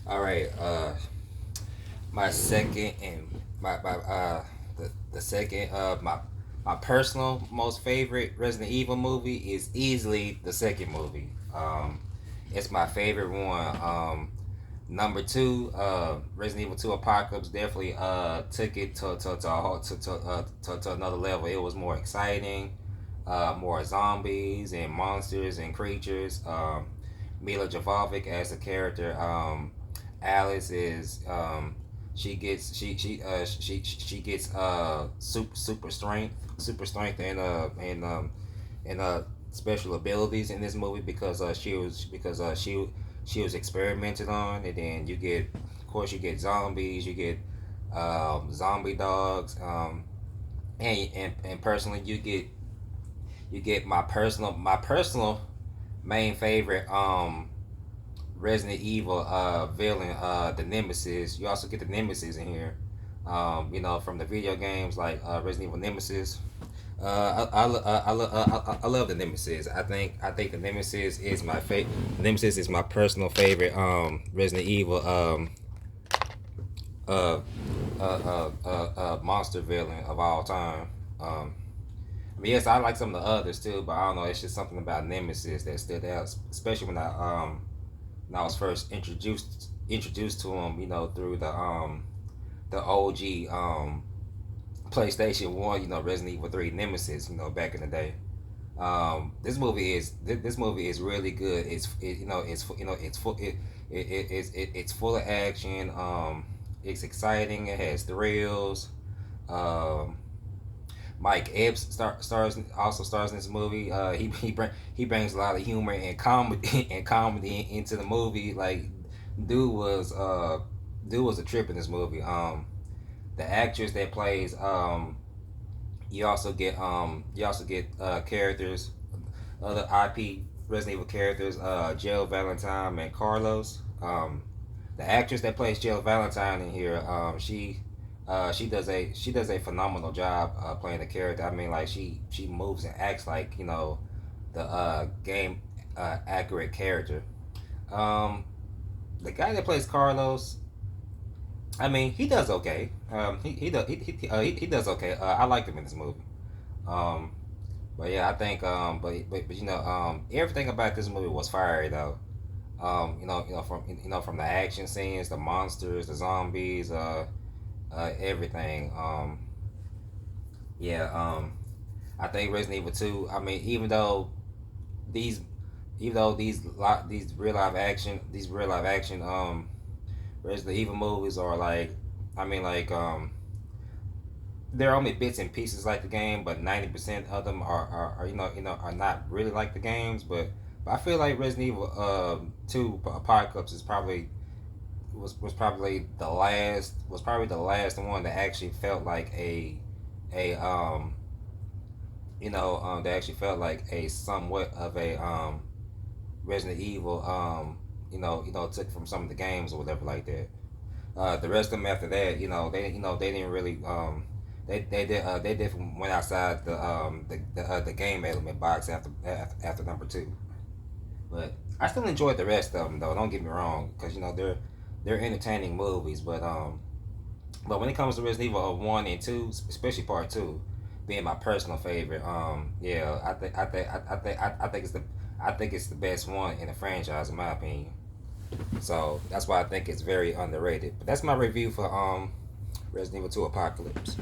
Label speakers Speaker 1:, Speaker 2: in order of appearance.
Speaker 1: All right. My second and the second my personal most favorite Resident Evil movie is easily the second movie. It's my favorite one. Number two, Resident Evil Two Apocalypse definitely took it to another level. It was more exciting, more zombies and monsters and creatures. Mila Jovovich as a character. Alice is she gets super strength and special abilities in this movie because she was experimented on, and then you get, of course, you get zombies, you get zombie dogs, and personally you get my personal main favorite Resident Evil villain, the Nemesis. You also get the Nemesis in here. From the video games like Resident Evil Nemesis. I love the Nemesis. I think the Nemesis is my favorite. Nemesis is my personal favorite Resident Evil uh, monster villain of all time. I mean, yes, I like some of the others too, but I don't know. It's just something about Nemesis that stood out, especially when I was first introduced to him. Through the OG PlayStation One. Resident Evil Three Nemesis. Back in the day. This movie is really good. It's full of action. It's exciting. It has thrills. Um, Mike Epps stars in this movie. He brings a lot of humor and comedy into the movie. Like, dude was uh dude was a trip in this movie. The actress that plays you also get characters, other IP Resident Evil characters, Jill Valentine and Carlos. The actress that plays Jill Valentine in here, she does a phenomenal job playing the character. I mean, like, she moves and acts like the game accurate character. Um, the guy that plays Carlos, I mean, he does okay. He does okay. I liked him in this movie. Um, but yeah, I think but everything about this movie was fire though. From the action scenes, the monsters, the zombies, everything. Yeah. I think Resident Evil Two. I mean, these these real life action Resident Evil movies are like, I mean, like, they're only bits and pieces like the game, but 90% of them are are not really like the games. But I feel like Resident Evil Two Apocalypse is probably was probably the last one that actually felt like a that actually felt like a somewhat of a Resident Evil took from some of the games or whatever like that. The rest of them after that, they didn't really they did went outside the game element box after number two. But I still enjoyed the rest of them though. Don't get me wrong, because they're entertaining movies. But when it comes to Resident Evil one and two, especially part two, being my personal favorite, yeah, I think it's the best one in the franchise in my opinion. So that's why I think it's very underrated. But that's my review for Resident Evil Two Apocalypse.